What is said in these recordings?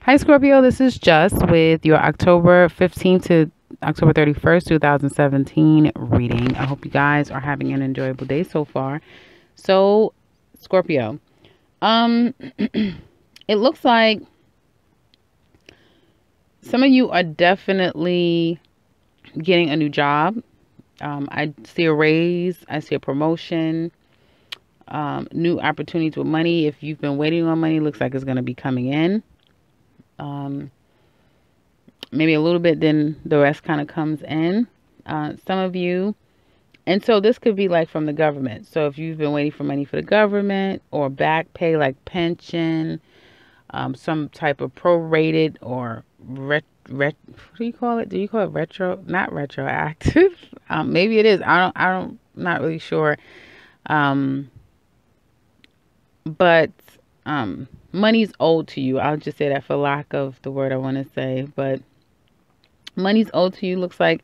Hi, Scorpio. This is Just with your October 15th to October 31st, 2017 reading. I hope you guys are having an enjoyable day so far. So, Scorpio, um, it looks like some of you are definitely getting a new job. I see a raise, I see a promotion, new opportunities with money. If you've been waiting on money, looks like it's going to be coming in. Maybe a little bit, then the rest kind of comes in. Some of you, and so this could be like from the government. So if you've been waiting for money for the government or back pay like pension, some type of prorated or what do you call it? Do you call it retro? Not retroactive. Maybe it is. Not really sure. Um, but money's owed to you. I'll just say that for lack of the word I want to say, but money's owed to you. Looks like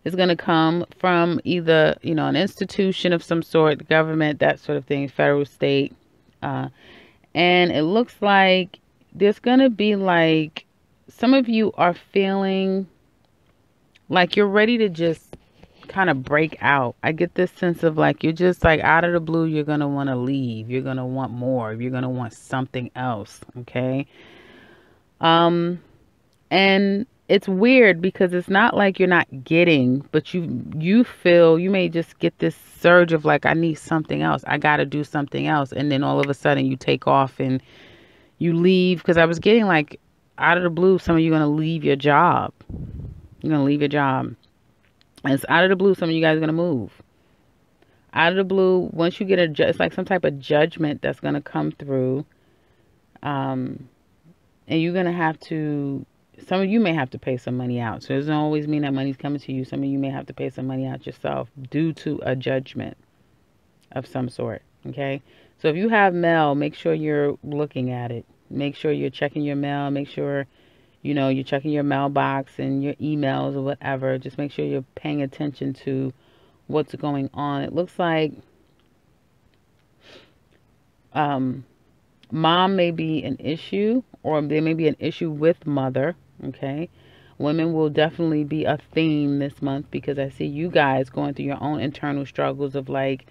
it's going to come from either, an institution of some sort, government, that sort of thing, federal, state. And it looks like there's going to be like some of you are feeling like you're ready to just kind of break out. I get this sense of like you're just like out of the blue, you're going to want to leave. You're going to want more. You're going to want something else. Okay. And it's weird because it's not like you're not getting, but you feel you may just get this surge of like, I need something else. I got to do something else. And then all of a sudden you take off and you leave. Because I was getting like out of the blue, some of you are going to leave your job. You're going to leave your job. And it's out of the blue, some of you guys are going to move. Out of the blue, once you get it's like some type of judgment that's going to come through. And you're going to have to, some of you may have to pay some money out. So it doesn't always mean that money's coming to you. Some of you may have to pay some money out yourself due to a judgment of some sort. Okay. So if you have mail, make sure you're looking at it. Make sure you're checking your mail. Make sure, you're checking your mailbox and your emails or whatever. Just make sure you're paying attention to what's going on. It looks like mom may be an issue, or there may be an issue with mother. Okay. Women will definitely be a theme this month because I see you guys going through your own internal struggles of like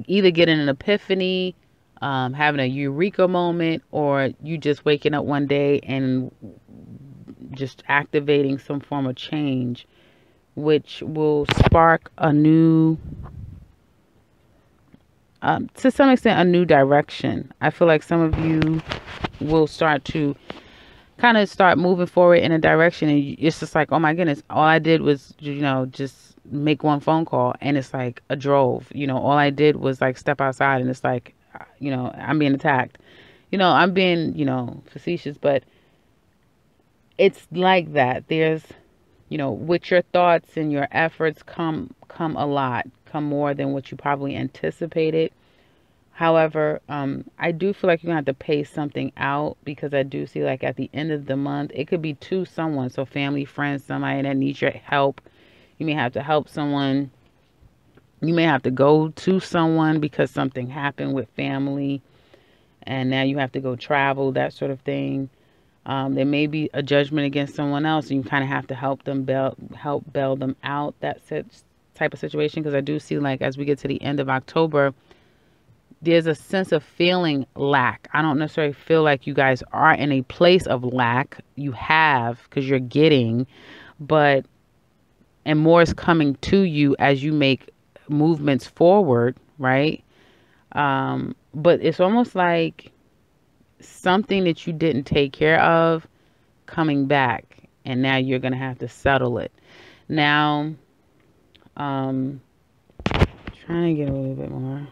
either getting an epiphany, having a eureka moment, or you just waking up one day and just activating some form of change, which will spark a new, to some extent, a new direction. I feel like some of you will start to kind of start moving forward in a direction, and it's just like, oh my goodness, all I did was just make one phone call, and it's like a drove. All I did was like step outside, and it's like, I'm being attacked. I'm being facetious, but it's like that. There's with your thoughts and your efforts come a lot, come more than what you probably anticipated. However, I do feel like you're going to have to pay something out, because I do see like at the end of the month, it could be to someone. So family, friends, somebody that needs your help. You may have to help someone. You may have to go to someone because something happened with family and now you have to go travel, that sort of thing. There may be a judgment against someone else, and you kind of have to help bail them out, that type of situation. Because I do see like as we get to the end of October, there's a sense of feeling lack. I don't necessarily feel like you guys are in a place of lack. You have, because you're getting, and more is coming to you as you make movements forward, right? But it's almost like something that you didn't take care of coming back, and now you're going to have to settle it. Now, trying to get a little bit more.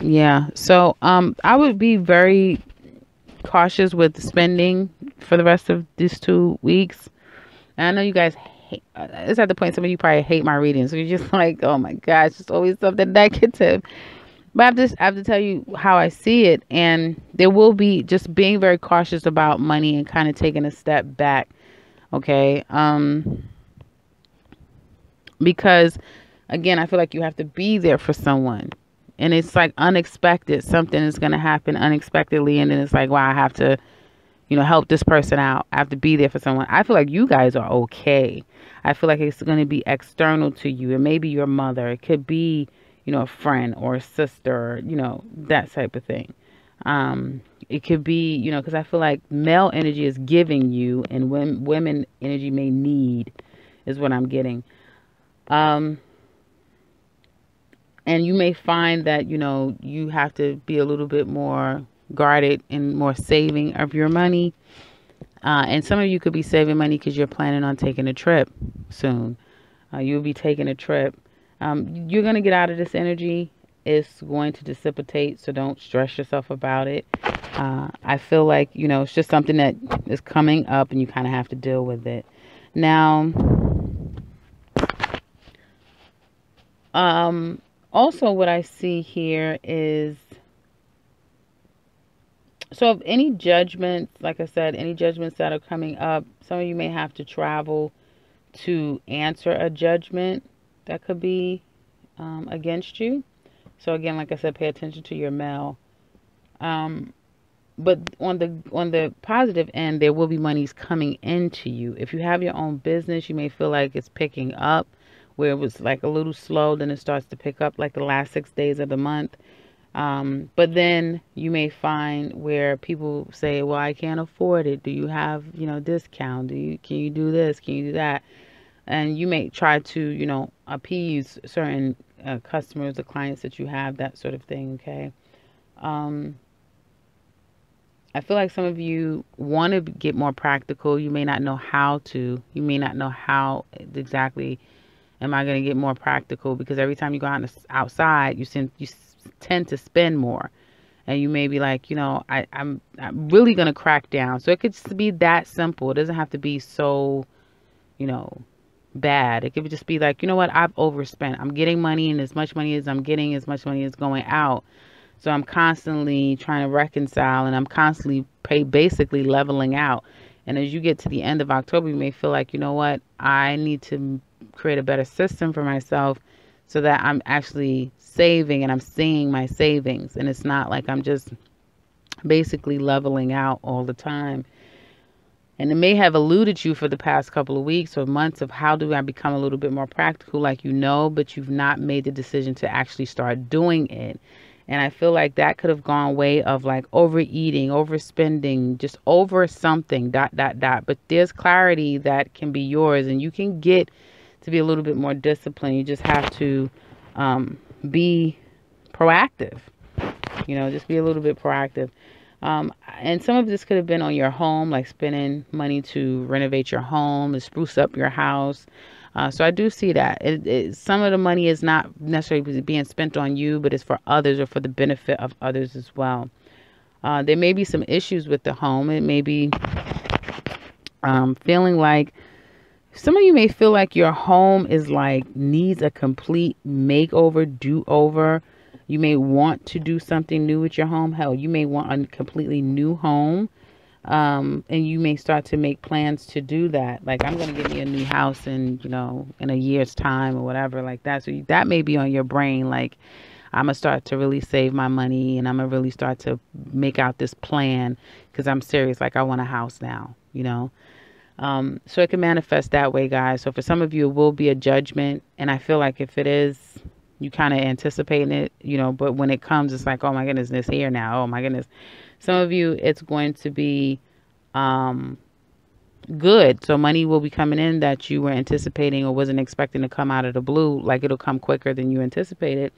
Yeah. So, I would be very cautious with spending for the rest of these 2 weeks. And I know you guys hate, it's at the point some of you probably hate my readings. So you're just like, oh my gosh, it's always something negative. But I have to tell you how I see it. And there will be just being very cautious about money and kind of taking a step back. Okay. Because Again, I feel like you have to be there for someone. And it's like unexpected. Something is going to happen unexpectedly. And then it's like, wow, I have to, help this person out. I have to be there for someone. I feel like you guys are okay. I feel like it's going to be external to you. It may be your mother. It could be, a friend or a sister, that type of thing. It could be, because I feel like male energy is giving you and women energy may need is what I'm getting. And you may find that, you have to be a little bit more guarded and more saving of your money. And some of you could be saving money because you're planning on taking a trip soon. You'll be taking a trip. You're going to get out of this energy. It's going to dissipate, so don't stress yourself about it. I feel like, it's just something that is coming up and you kind of have to deal with it. Now, also what I see here is, so if any judgments, like I said, any judgments that are coming up, some of you may have to travel to answer a judgment that could be against you. So again, like I said, pay attention to your mail. But on the positive end, there will be monies coming into you. If you have your own business, you may feel like it's picking up, where it was like a little slow, then it starts to pick up like the last 6 days of the month. But then you may find where people say, well, I can't afford it. Do you have, discount? Can you do this? Can you do that? And you may try to, appease certain customers or clients that you have, that sort of thing. Okay. I feel like some of you want to get more practical. You may not know how to. You may not know how exactly am I going to get more practical, because every time you go outside, you tend to spend more. And you may be like, I'm really going to crack down. So it could just be that simple. It doesn't have to be so, bad. It could just be like, what, I've overspent. I'm getting money, and as much money as I'm getting, as much money is going out. So I'm constantly trying to reconcile, and I'm constantly basically leveling out. And as you get to the end of October, you may feel like, what, I need to create a better system for myself so that I'm actually saving and I'm seeing my savings. And it's not like I'm just basically leveling out all the time. And it may have eluded you for the past couple of weeks or months of how do I become a little bit more practical, like, but you've not made the decision to actually start doing it. And I feel like that could have gone way of like overeating, overspending, just over something, ... But there's clarity that can be yours, and you can get to be a little bit more disciplined. You just have to be proactive, just be a little bit proactive. And some of this could have been on your home, like spending money to renovate your home, to spruce up your house. So I do see that. Some of the money is not necessarily being spent on you, but it's for others or for the benefit of others as well. There may be some issues with the home. It may be feeling like, some of you may feel like your home is like needs a complete makeover, do-over. You may want to do something new with your home. Hell, you may want a completely new home. And you may start to make plans to do that. Like, I'm going to get me a new house in a year's time or whatever like that. So that may be on your brain. Like, I'm going to start to really save my money, and I'm going to really start to make out this plan because I'm serious. Like, I want a house now, so it can manifest that way, guys. So for some of you, it will be a judgment. And I feel like if it is, you kind of anticipating it, but when it comes, it's like, oh my goodness, it's here now. Oh my goodness. Some of you, it's going to be good. So money will be coming in that you were anticipating or wasn't expecting to come out of the blue. Like, it'll come quicker than you anticipated.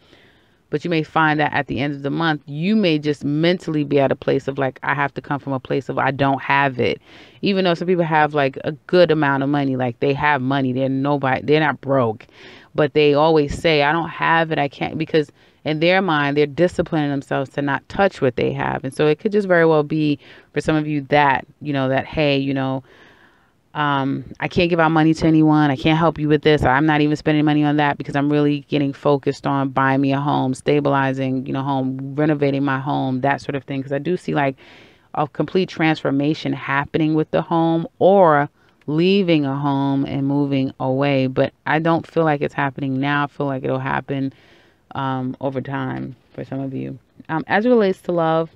But you may find that at the end of the month, you may just mentally be at a place of like, I have to come from a place of I don't have it. Even though some people have like a good amount of money, like they have money, they're not broke, but they always say, I don't have it. I can't, because in their mind, they're disciplining themselves to not touch what they have. And so it could just very well be for some of you that, that, hey, I can't give out money to anyone. I can't help you with this. I'm not even spending money on that because I'm really getting focused on buying me a home, stabilizing, home, renovating my home, that sort of thing. Because I do see like a complete transformation happening with the home, or leaving a home and moving away. But I don't feel like it's happening now. I feel like it'll happen over time for some of you. As it relates to love,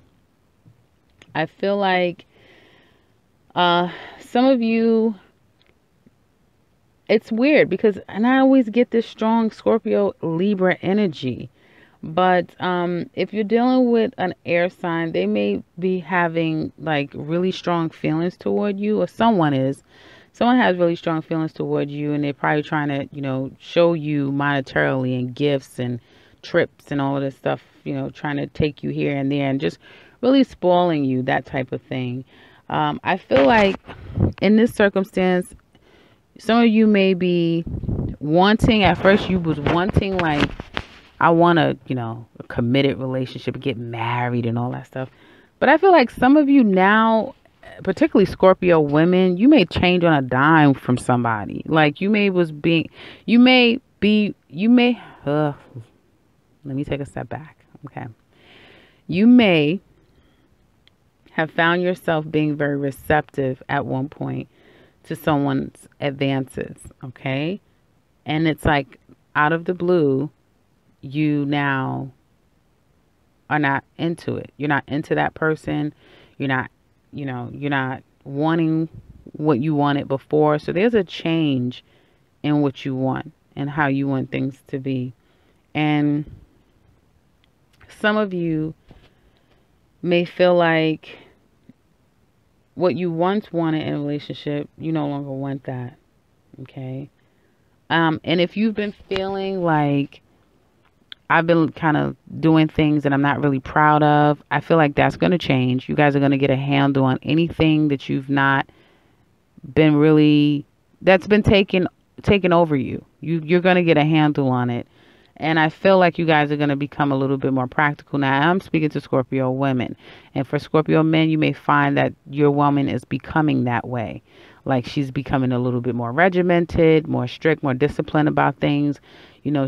I feel like some of you, it's weird because, and I always get this strong Scorpio Libra energy. But if you're dealing with an air sign, they may be having like really strong feelings toward you, or someone is. Someone has really strong feelings toward you, and they're probably trying to, show you monetarily and gifts and trips and all of this stuff, trying to take you here and there and just really spoiling you, that type of thing. I feel like in this circumstance, some of you may be wanting, at first you was wanting like, I want a committed relationship, get married and all that stuff. But I feel like some of you now, particularly Scorpio women, you may change on a dime from somebody. Like let me take a step back. Okay. You may have found yourself being very receptive at one point to someone's advances. Okay. And it's like out of the blue, you now are not into it. You're not into that person. You're not wanting what you wanted before. So there's a change in what you want and how you want things to be. And some of you may feel like what you once wanted in a relationship, you no longer want that. Okay. And if you've been feeling like I've been kind of doing things that I'm not really proud of, I feel like that's going to change. You guys are going to get a handle on anything that you've not been really, that's been taken over you. You're going to get a handle on it. And I feel like you guys are going to become a little bit more practical. Now, I'm speaking to Scorpio women. And for Scorpio men, you may find that your woman is becoming that way. Like she's becoming a little bit more regimented, more strict, more disciplined about things.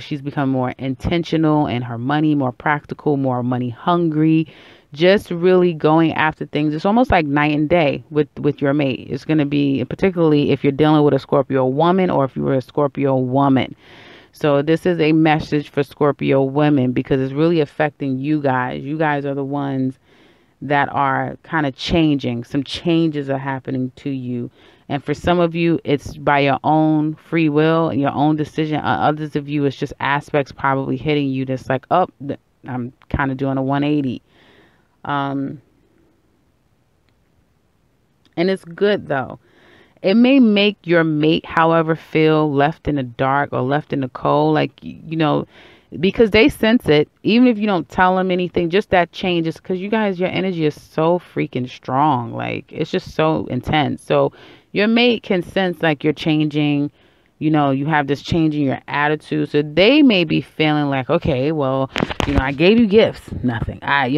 She's become more intentional in her money, more practical, more money hungry, just really going after things. It's almost like night and day with your mate. It's going to be, particularly if you're dealing with a Scorpio woman or if you were a Scorpio woman. So this is a message for Scorpio women because it's really affecting you guys. You guys are the ones that are kind of changing. Some changes are happening to you. And for some of you, it's by your own free will and your own decision. Others of you, it's just aspects probably hitting you that's like, oh, I'm kind of doing a 180. And it's good, though. It may make your mate, however, feel left in the dark or left in the cold. Like, because they sense it. Even if you don't tell them anything, just that changes. Because you guys, your energy is so freaking strong. Like, it's just so intense. So your mate can sense like you're changing, you have this change in your attitude. So they may be feeling like, okay, well, I gave you gifts, nothing. I'm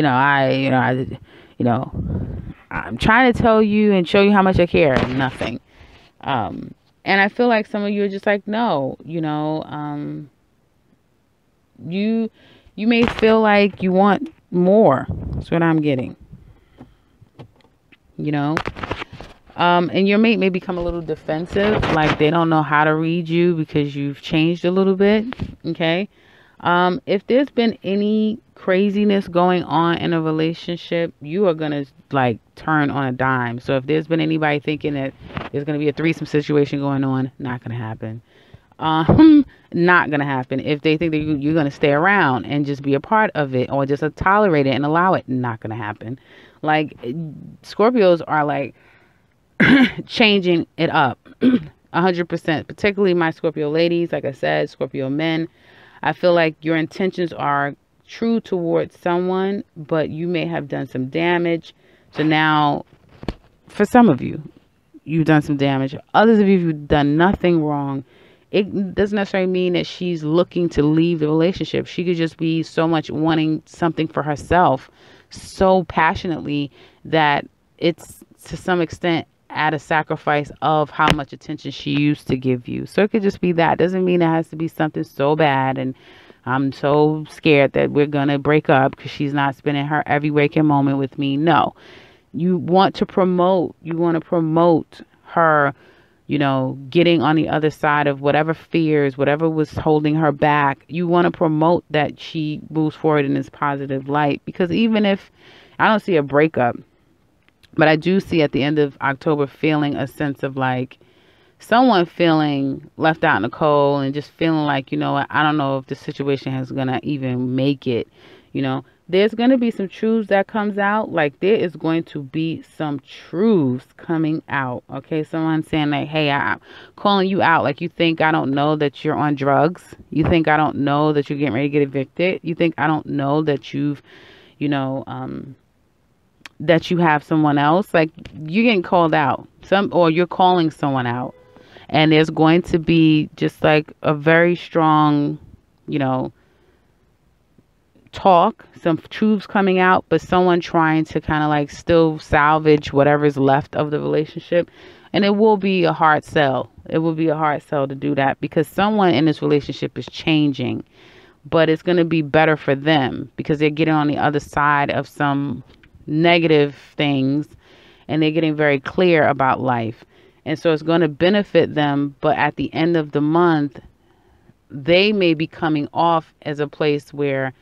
trying to tell you and show you how much I care, nothing. And I feel like some of you are just like, no, you may feel like you want more. That's what I'm getting, and your mate may become a little defensive, like they don't know how to read you because you've changed a little bit. Okay. If there's been any craziness going on in a relationship, you are going to like turn on a dime. So if there's been anybody thinking that there's going to be a threesome situation going on, not going to happen. Not going to happen. If they think that you're going to stay around and just be a part of it or just tolerate it and allow it, not going to happen. Like Scorpios are like changing it up 100%, particularly my Scorpio ladies. Like I said, Scorpio men, I feel like your intentions are true towards someone, but you may have done some damage. So now, for some of you, you've done some damage. Others of you, you've done nothing wrong. It doesn't necessarily mean that she's looking to leave the relationship. She could just be so much wanting something for herself so passionately that it's to some extent at a sacrifice of how much attention she used to give you. So it could just be that. Doesn't mean it has to be something so bad and I'm so scared that we're going to break up because she's not spending her every waking moment with me. No. You want to promote her, getting on the other side of whatever fears, whatever was holding her back. You want to promote that she moves forward in this positive light, because even if I don't see a breakup, but I do see at the end of October feeling a sense of like someone feeling left out in the cold and just feeling like, I don't know if the situation is going to even make it. There's going to be some truths that comes out. Like there is going to be some truths coming out. Okay. Someone saying like, hey, I'm calling you out. Like, you think I don't know that you're on drugs? You think I don't know that you're getting ready to get evicted? You think I don't know that you've, that you have someone else? Like, you're getting called out, or you're calling someone out. And there's going to be just like a very strong, talk, some truths coming out, but someone trying to kind of like still salvage whatever's left of the relationship. And it will be a hard sell. It will be a hard sell to do that, because someone in this relationship is changing, but it's going to be better for them because they're getting on the other side of some negative things and they're getting very clear about life. And so it's going to benefit them. But at the end of the month, they may be coming off as a place where,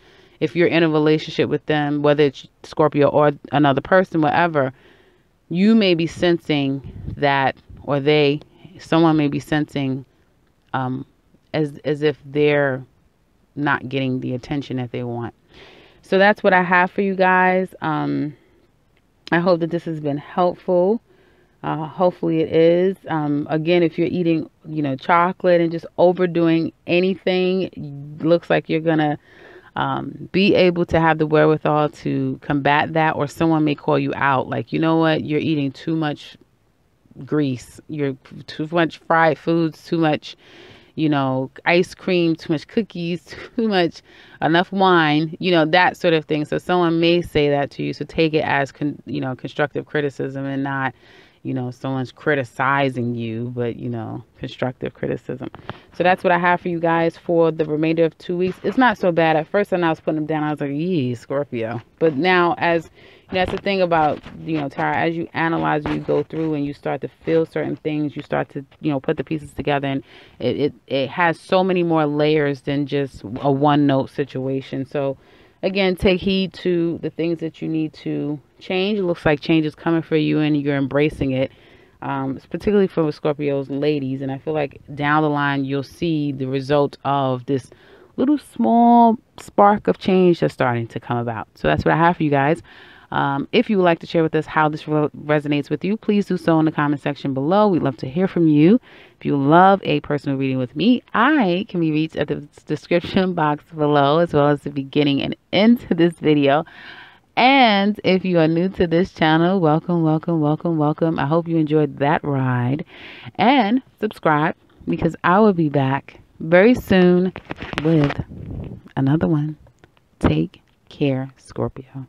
if you're in a relationship with them, whether it's Scorpio or another person, whatever, you may be sensing that, or someone may be sensing as if they're not getting the attention that they want. So that's what I have for you guys. I hope that this has been helpful. Hopefully it is. Again, if you're eating, chocolate and just overdoing anything, looks like you're going to be able to have the wherewithal to combat that, or someone may call you out. Like, you know what? You're eating too much grease. You're too much fried foods, too much, ice cream, too much cookies, too much, enough wine, that sort of thing. So someone may say that to you. So take it as, constructive criticism, and not, someone's criticizing you, but, constructive criticism. So that's what I have for you guys for the remainder of 2 weeks. It's not so bad. At first, when I was putting them down, I was like, yee, Scorpio. But now, that's the thing about, Tara, as you analyze, you go through and you start to feel certain things, you start to, put the pieces together, and it has so many more layers than just a one note situation. So again, take heed to the things that you need to change. It looks like change is coming for you and you're embracing it. It's particularly for Scorpios ladies. And I feel like down the line, you'll see the result of this little small spark of change that's starting to come about. So that's what I have for you guys. If you would like to share with us how this resonates with you, please do so in the comment section below. We'd love to hear from you. If you love a personal reading with me, I can be reached at the description box below, as well as the beginning and end to this video. And if you are new to this channel, welcome, welcome, welcome, welcome. I hope you enjoyed that ride, and subscribe, because I will be back very soon with another one. Take care, Scorpio.